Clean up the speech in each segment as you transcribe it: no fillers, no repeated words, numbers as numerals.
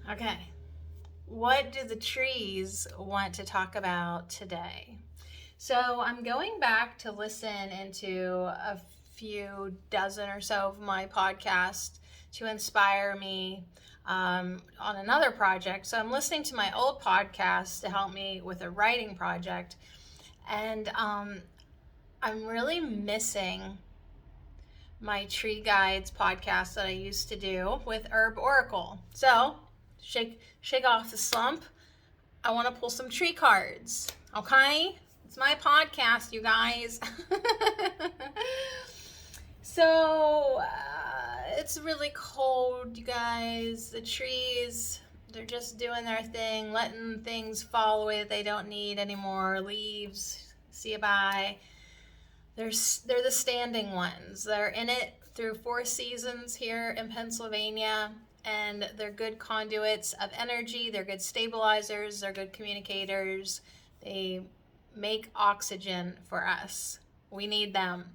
Okay. What do the trees want to talk about today? So I'm going back to listen into a few dozen or so of my podcasts to inspire me on another project. So I'm listening to my old podcast to help me with a writing project. And I'm really missing my Tree Guides podcast that I used to do with Herb Oracle. So shake off the slump. I want to pull some tree cards. Okay? It's my podcast, you guys. So it's really cold, you guys. The trees, they're just doing their thing, letting things fall away that they don't need anymore. Leaves, see you bye. They're the standing ones. They're in it through 4 seasons here in Pennsylvania, and they're good conduits of energy. They're good stabilizers. They're good communicators. They make oxygen for us. We need them.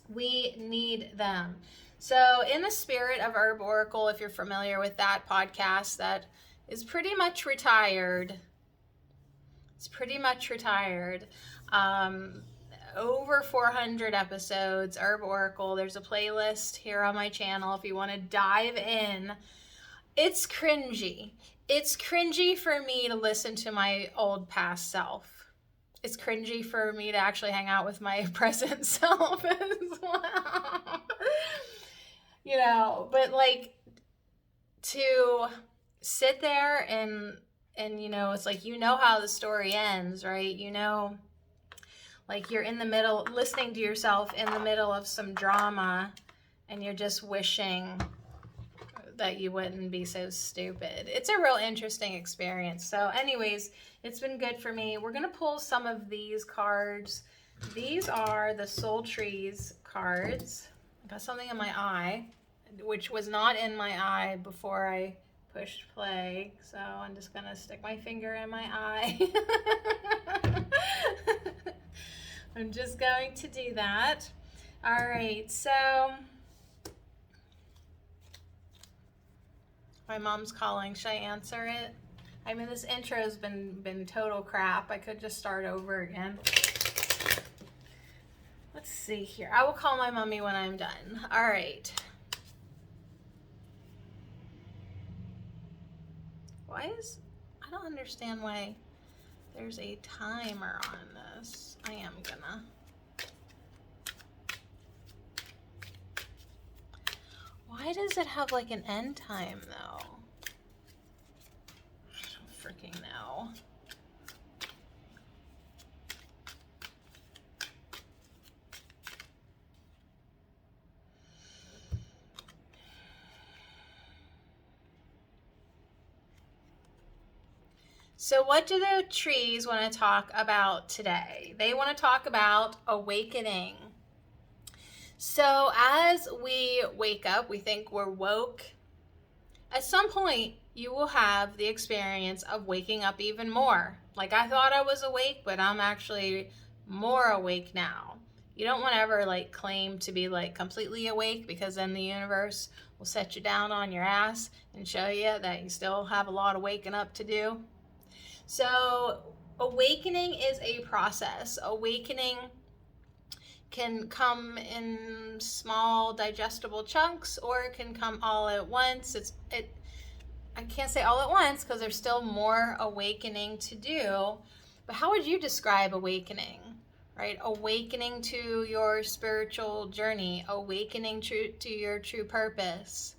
We need them. So, in the spirit of Herb Oracle, if you're familiar with that podcast, that is pretty much retired. It's pretty much retired. Over 400 episodes, Herb Oracle. There's a playlist here on my channel if you want to dive in. It's cringy. It's cringy for me to listen to my old past self. It's cringy for me to actually hang out with my present self as well. But like to sit there and it's like how the story ends, right? Like you're in the middle, listening to yourself in the middle of some drama, and you're just wishing that you wouldn't be so stupid. It's a real interesting experience. So anyways, it's been good for me. We're going to pull some of these cards. These are the Soul Trees cards. I got something in my eye, which was not in my eye before I pushed play. So I'm just going to stick my finger in my eye. I'm just going to do that. All right, so my mom's calling. Should I answer it? I mean, this intro has been total crap. I could just start over again. Let's see here. I will call my mommy when I'm done. All right. I don't understand why there's a timer on this. I am gonna. Why does it have like an end time though? I don't freaking know. So what do the trees want to talk about today? They want to talk about awakening. So as we wake up, we think we're woke. At some point, you will have the experience of waking up even more. Like I thought I was awake, but I'm actually more awake now. You don't want to ever like claim to be like completely awake, because then the universe will set you down on your ass and show you that you still have a lot of waking up to do. So awakening is a process. Awakening can come in small digestible chunks, or it can come all at once. I can't say all at once because there's still more awakening to do. But how would you describe awakening? Right? Awakening to your spiritual journey, awakening to your true purpose,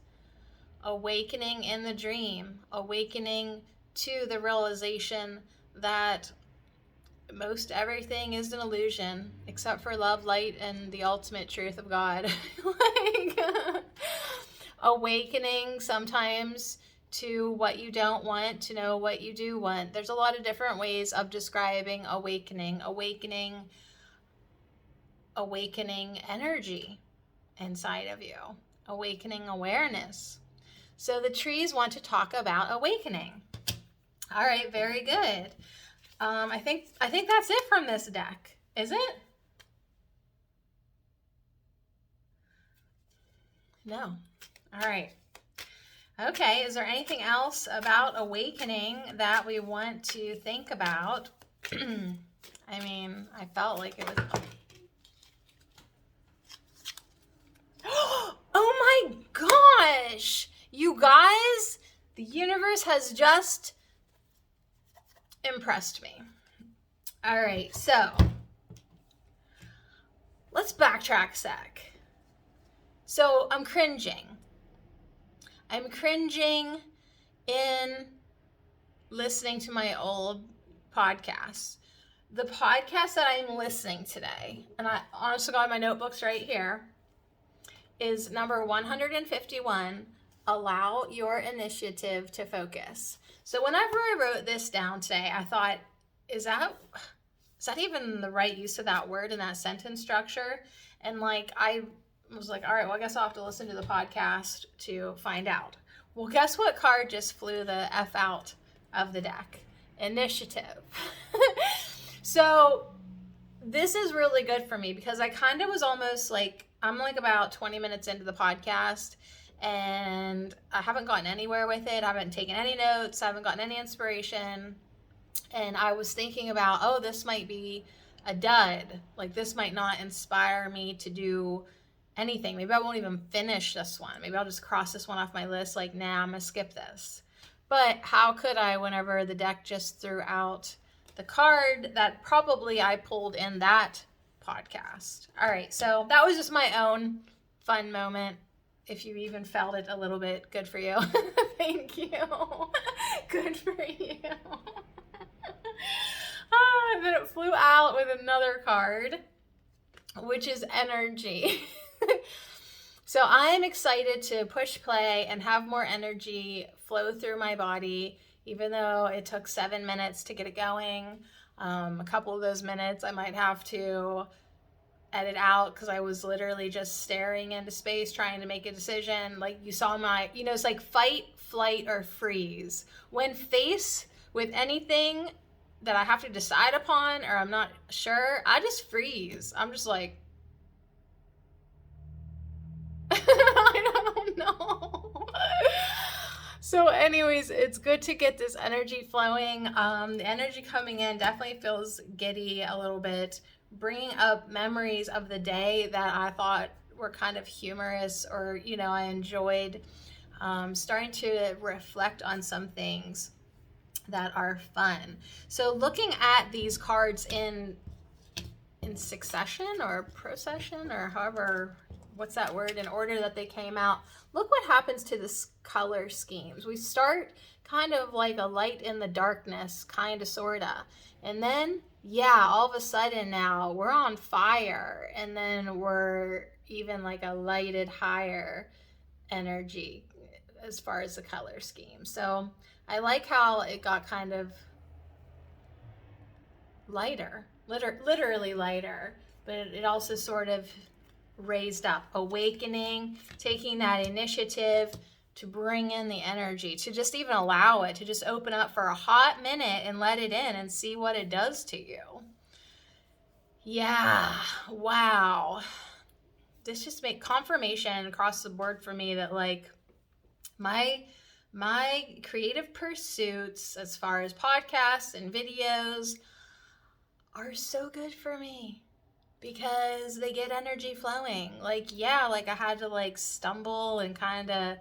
awakening in the dream, awakening to the realization that most everything is an illusion except for love, light, and the ultimate truth of God. Awakening sometimes to what you don't want, to know what you do want. There's a lot of different ways of describing awakening. Awakening energy inside of you. Awakening awareness. So the trees want to talk about awakening. All right, very good. I think that's it from this deck. Is it? No. All right. Okay, is there anything else about awakening that we want to think about? I mean, I felt like it was... Oh my gosh! You guys, the universe has just impressed me. All right, so let's backtrack a sec. So I'm cringing. I'm cringing in listening to my old podcasts. The podcast that I'm listening today, and I honestly got my notebooks right here, is number 151, Allow Your Initiative to Focus. So whenever I wrote this down today, I thought, is that even the right use of that word in that sentence structure? And like, I was like, all right, well, I guess I'll have to listen to the podcast to find out. Well, guess what card just flew the F out of the deck? Initiative. So this is really good for me because I kind of was almost like, I'm like about 20 minutes into the podcast and I haven't gotten anywhere with it. I haven't taken any notes. I haven't gotten any inspiration. And I was thinking about, oh, this might be a dud. Like, this might not inspire me to do anything. Maybe I won't even finish this one. Maybe I'll just cross this one off my list. Like, nah, I'm going to skip this. But how could I whenever the deck just threw out the card that probably I pulled in that podcast? All right, so that was just my own fun moment. If you even felt it a little bit, good for you. Thank you. Good for you. And then it flew out with another card, which is energy. So I'm excited to push play and have more energy flow through my body, even though it took 7 minutes to get it going. A couple of those minutes I might have to edit out because I was literally just staring into space trying to make a decision. Like, you saw my, it's like fight, flight, or freeze. When faced with anything that I have to decide upon or I'm not sure, I just freeze. I'm just like, I don't know. So anyways, it's good to get this energy flowing. The energy coming in definitely feels giddy a little bit, bringing up memories of the day that I thought were kind of humorous or, I enjoyed. Starting to reflect on some things that are fun. So looking at these cards in succession or procession or however, what's that word, in order that they came out, look what happens to this color schemes. We start kind of like a light in the darkness, kind of, sorta. And then, yeah, all of a sudden now we're on fire. And then we're even like a lighted higher energy as far as the color scheme. So I like how it got kind of lighter, literally lighter, but it also sort of raised up, awakening, taking that initiative to bring in the energy, to just even allow it, to just open up for a hot minute and let it in and see what it does to you. Yeah, wow. This just made confirmation across the board for me that like my creative pursuits as far as podcasts and videos are so good for me because they get energy flowing. Like, yeah, like I had to like stumble and kind of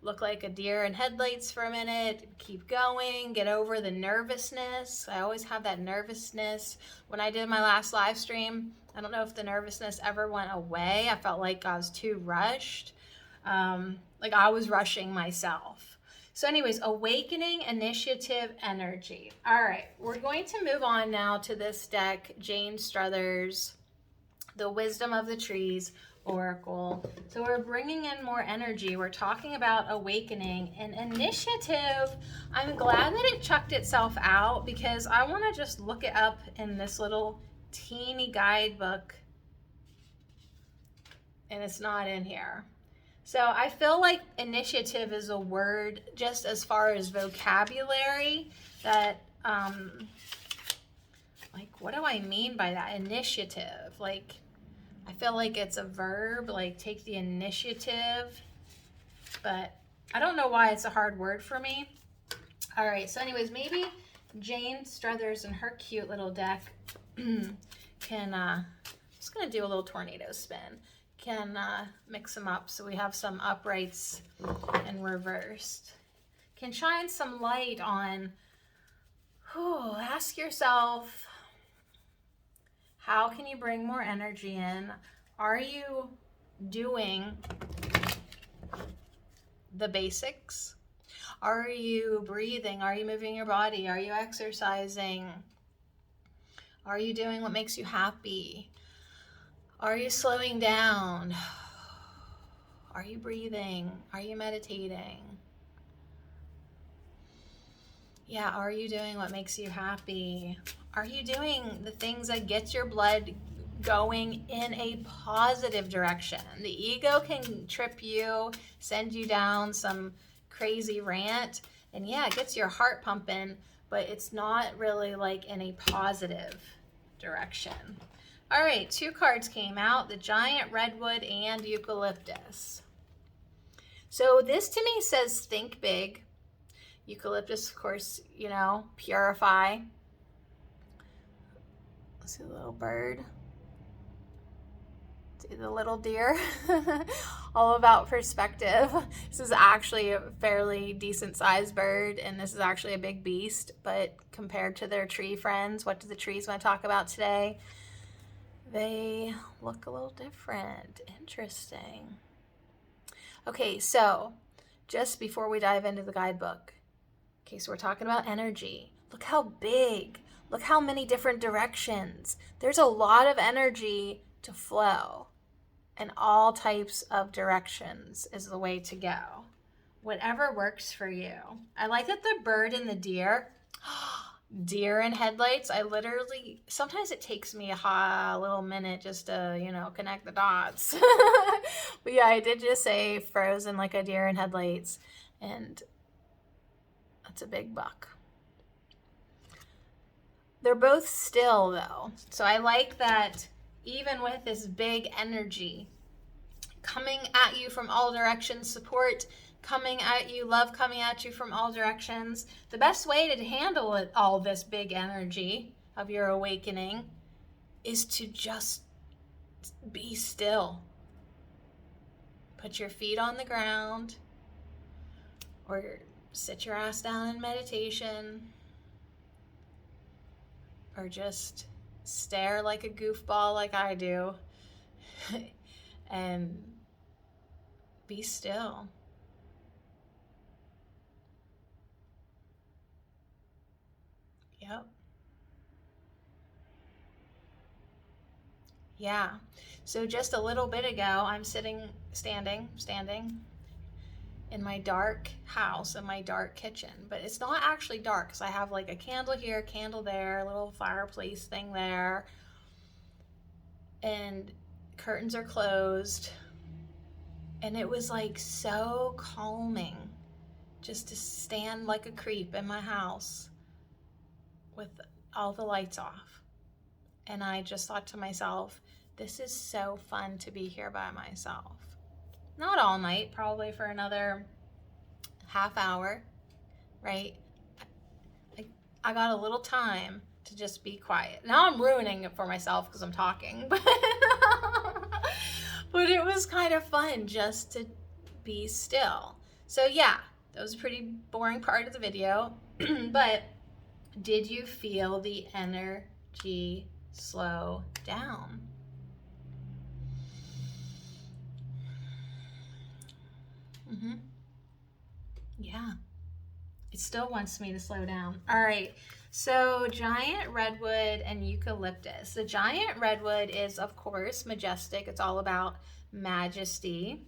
look like a deer in headlights for a minute, keep going, get over the nervousness. I always have that nervousness. When I did my last live stream, I don't know if the nervousness ever went away. I felt like I was too rushed. Like I was rushing myself. So anyways, awakening, initiative, energy. All right, we're going to move on now to this deck, Jane Struthers, The Wisdom of the Trees Oracle. So we're bringing in more energy. We're talking about awakening and initiative. I'm glad that it chucked itself out because I want to just look it up in this little teeny guidebook and it's not in here. So I feel like initiative is a word just as far as vocabulary that, like, what do I mean by that? Initiative. Like, I feel like it's a verb, like take the initiative, but I don't know why it's a hard word for me. All right, so anyways, maybe Jane Struthers and her cute little deck can, I'm just gonna do a little tornado spin, can mix them up so we have some uprights and reversed. Can shine some light on, ask yourself, how can you bring more energy in? Are you doing the basics? Are you breathing? Are you moving your body? Are you exercising? Are you doing what makes you happy? Are you slowing down? Are you breathing? Are you meditating? Yeah, are you doing what makes you happy? Are you doing the things that get your blood going in a positive direction? The ego can trip you, send you down some crazy rant, and yeah, it gets your heart pumping, but it's not really like in a positive direction. All right, 2 cards came out, the giant redwood and eucalyptus. So this to me says think big. Eucalyptus, of course, you know, purify. Let's see the little bird. See the little deer. All about perspective. This is actually a fairly decent sized bird, and this is actually a big beast, but compared to their tree friends, what do the trees want to talk about today? They look a little different. Interesting. Okay, so just before we dive into the guidebook, okay, so we're talking about energy. Look how big. Look how many different directions. There's a lot of energy to flow, and all types of directions is the way to go. Whatever works for you. I like that the bird and the deer, deer in headlights, I literally, sometimes it takes me a little minute just to, you know, connect the dots. But yeah, I did just say frozen like a deer in headlights, and that's a big buck. They're both still though. So I like that even with this big energy coming at you from all directions, support coming at you, love coming at you from all directions, the best way to handle it, all this big energy of your awakening, is to just be still. Put your feet on the ground or sit your ass down in meditation, or just stare like a goofball like I do and be still. Yep. Yeah. So just a little bit ago, I'm standing in my dark house, in my dark kitchen, but it's not actually dark because I have like a candle here, candle there, a little fireplace thing there, and curtains are closed. And it was like so calming just to stand like a creep in my house with all the lights off. And I just thought to myself, this is so fun to be here by myself. Not all night, probably for another half hour, right? I got a little time to just be quiet. Now I'm ruining it for myself because I'm talking, but it was kind of fun just to be still. So yeah, that was a pretty boring part of the video, but did you feel the energy slow down? Yeah, it still wants me to slow down. All right, so giant redwood and eucalyptus. The giant redwood is, of course, majestic. It's all about majesty.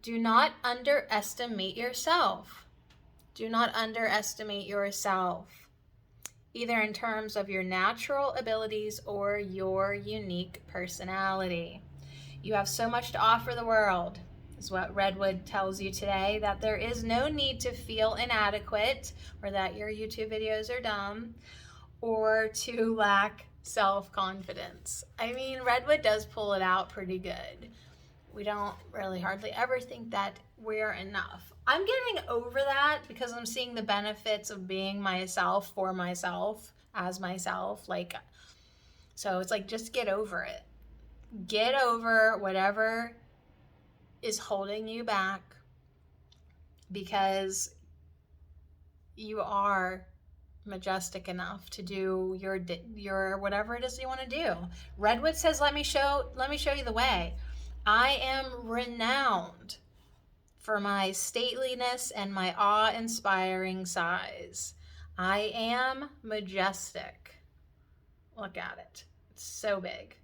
Do not underestimate yourself. Do not underestimate yourself, either in terms of your natural abilities or your unique personality. You have so much to offer the world, is what Redwood tells you today, that there is no need to feel inadequate or that your YouTube videos are dumb or to lack self-confidence. I mean, Redwood does pull it out pretty good. We don't really hardly ever think that we're enough. I'm getting over that because I'm seeing the benefits of being myself for myself as myself. Like, so it's like, just get over it. Get over whatever is holding you back, because you are majestic enough to do your whatever it is you want to do. Redwood says, let me show you the way. I am renowned for my stateliness and my awe-inspiring size. I am majestic. Look at it. It's so big.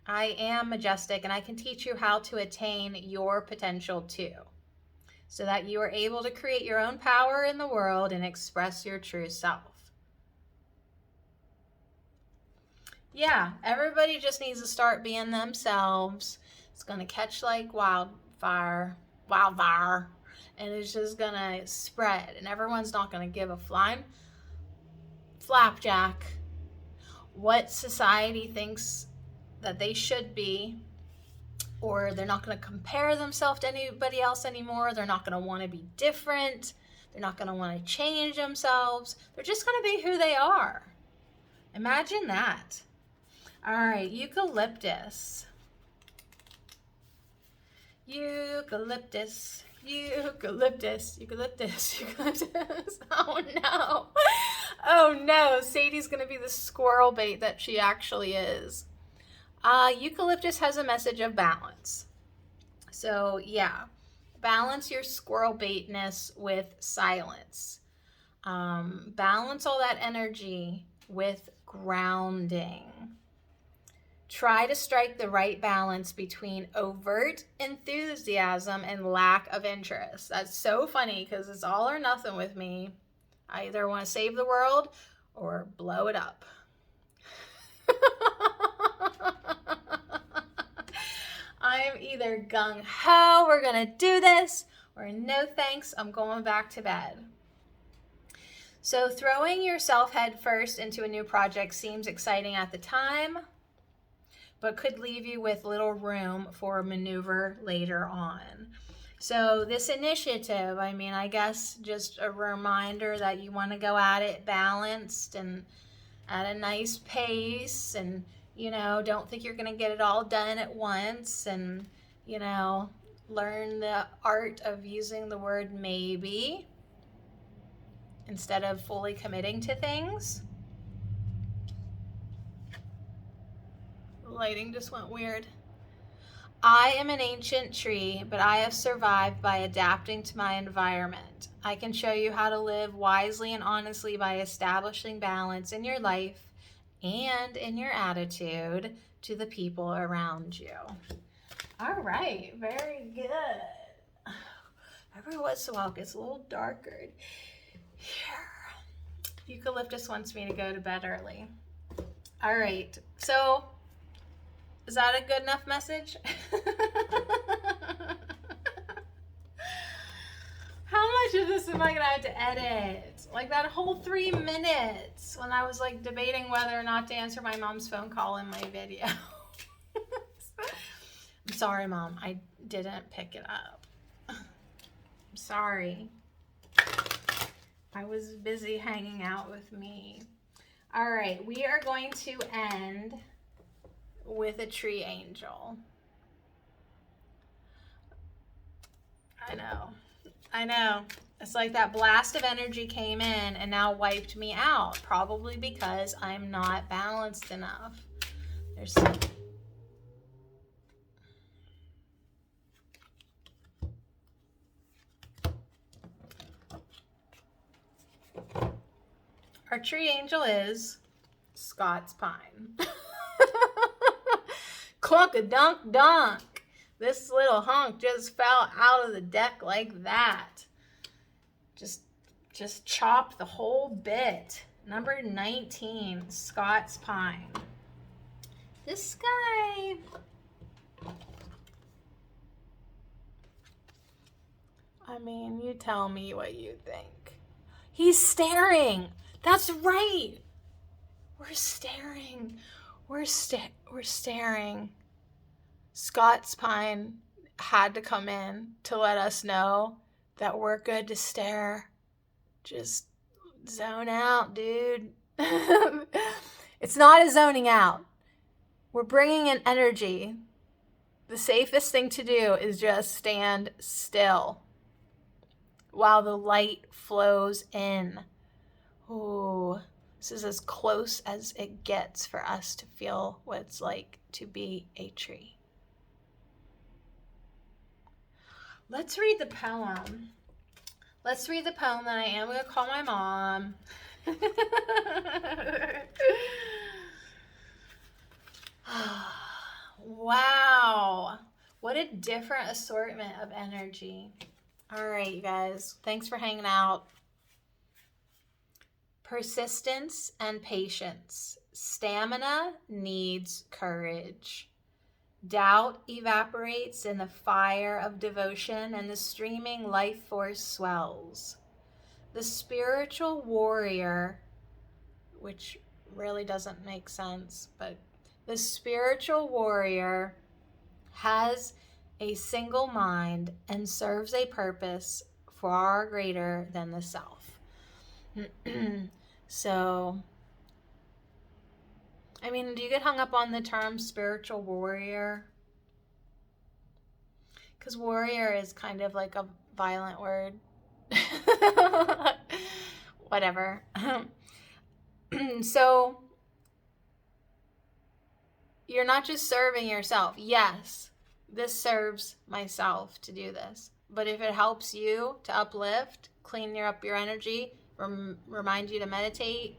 I am majestic, and I can teach you how to attain your potential too, so that you are able to create your own power in the world and express your true self. Yeah, everybody just needs to start being themselves. It's going to catch like wildfire, and it's just going to spread, and everyone's not going to give a flying flapjack what society thinks that they should be, or they're not going to compare themselves to anybody else anymore. They're not going to want to be different. They're not going to want to change themselves. They're just going to be who they are. Imagine that. All right, eucalyptus. Eucalyptus. Oh no. Oh no, Sadie's going to be the squirrel bait that she actually is. Eucalyptus has a message of balance. So yeah, balance your squirrel baitness with silence. Balance all that energy with grounding. Try to strike the right balance between overt enthusiasm and lack of interest. That's so funny because it's all or nothing with me. I either want to save the world or blow it up. I'm either gung-ho, we're going to do this, or no thanks, I'm going back to bed. So throwing yourself head first into a new project seems exciting at the time, but could leave you with little room for maneuver later on. So this initiative, I mean, I guess just a reminder that you want to go at it balanced and at a nice pace, and you know, don't think you're going to get it all done at once, and you know, learn the art of using the word maybe instead of fully committing to things. The lighting just went weird. I am an ancient tree, but I have survived by adapting to my environment. I can show you how to live wisely and honestly by establishing balance in your life and in your attitude to the people around you. All right, very good. Every once in a while it gets a little darker here. Eucalyptus wants me to go to bed early. All right, so is that a good enough message? How much of this am I gonna have to edit? Like that whole 3 minutes when I was like debating whether or not to answer my mom's phone call in my video. I'm sorry, Mom, I didn't pick it up. I'm sorry. I was busy hanging out with me. All right, we are going to end with a tree angel. I know. It's like that blast of energy came in and now wiped me out, probably because I'm not balanced enough. There's our tree angel is Scots pine. Clunk-a-dunk-dunk. This little hunk just fell out of the deck like that. Just chopped the whole bit. Number 19, Scots pine. This guy, I mean, you tell me what you think. He's staring. That's right. We're staring. We're staring. Scots pine had to come in to let us know that we're good to stare. Just zone out, dude. It's not a zoning out. We're bringing in energy. The safest thing to do is just stand still while the light flows in. Ooh, this is as close as it gets for us to feel what it's like to be a tree. Let's read the poem. Let's read the poem that I am going to call my mom. Wow. What a different assortment of energy. All right, you guys. Thanks for hanging out. Persistence and patience. Stamina needs courage. Doubt evaporates in the fire of devotion, and the streaming life force swells. The spiritual warrior, which really doesn't make sense, but the spiritual warrior has a single mind and serves a purpose far greater than the self. So, I mean, do you get hung up on the term spiritual warrior? Because warrior is kind of like a violent word. Whatever. So, you're not just serving yourself. Yes, this serves myself to do this. But if it helps you to uplift, clean up your energy, remind you to meditate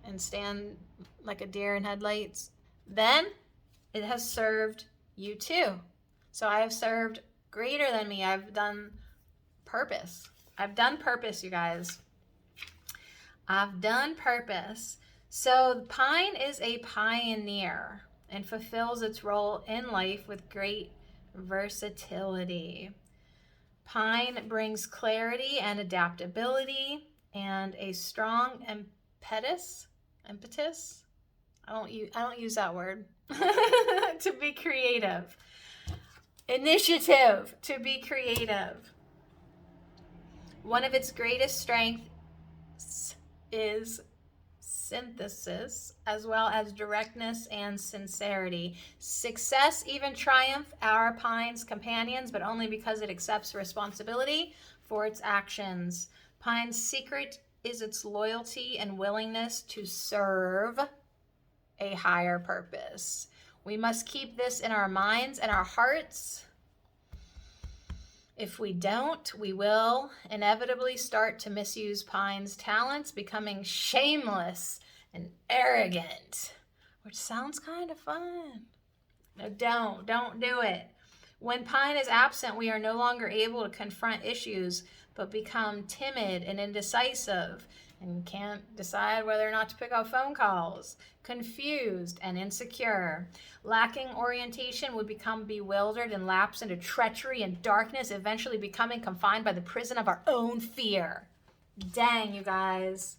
and stand like a deer in headlights, then it has served you too. So I have served greater than me. I've done purpose. I've done purpose, you guys. I've done purpose. So pine is a pioneer and fulfills its role in life with great versatility. Pine brings clarity and adaptability and a strong impetus. I don't use that word. To be creative. Initiative to be creative. One of its greatest strengths is synthesis, as well as directness and sincerity. Success, even triumph, our pine's companions, but only because it accepts responsibility for its actions. Pine's secret is its loyalty and willingness to serve a higher purpose. We must keep this in our minds and our hearts. If we don't, we will inevitably start to misuse Pine's talents, becoming shameless and arrogant, which sounds kind of fun. No, don't do it. When Pine is absent, we are no longer able to confront issues, but become timid and indecisive and can't decide whether or not to pick up phone calls, confused and insecure. Lacking orientation, we become bewildered and lapse into treachery and darkness, eventually becoming confined by the prison of our own fear. Dang, you guys.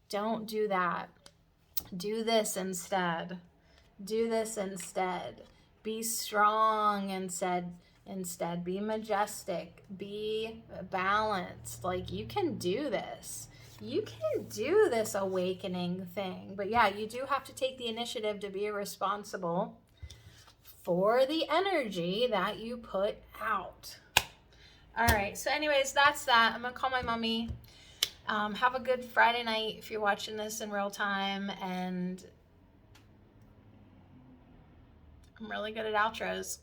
Don't do that. Do this instead. Do this instead. Be strong instead. Be majestic. Be balanced. Like, you can do this. You can do this awakening thing. But yeah, you do have to take the initiative to be responsible for the energy that you put out. All right. So anyways, that's that. I'm going to call my mommy. Have a good Friday night if you're watching this in real time. And I'm really good at outros.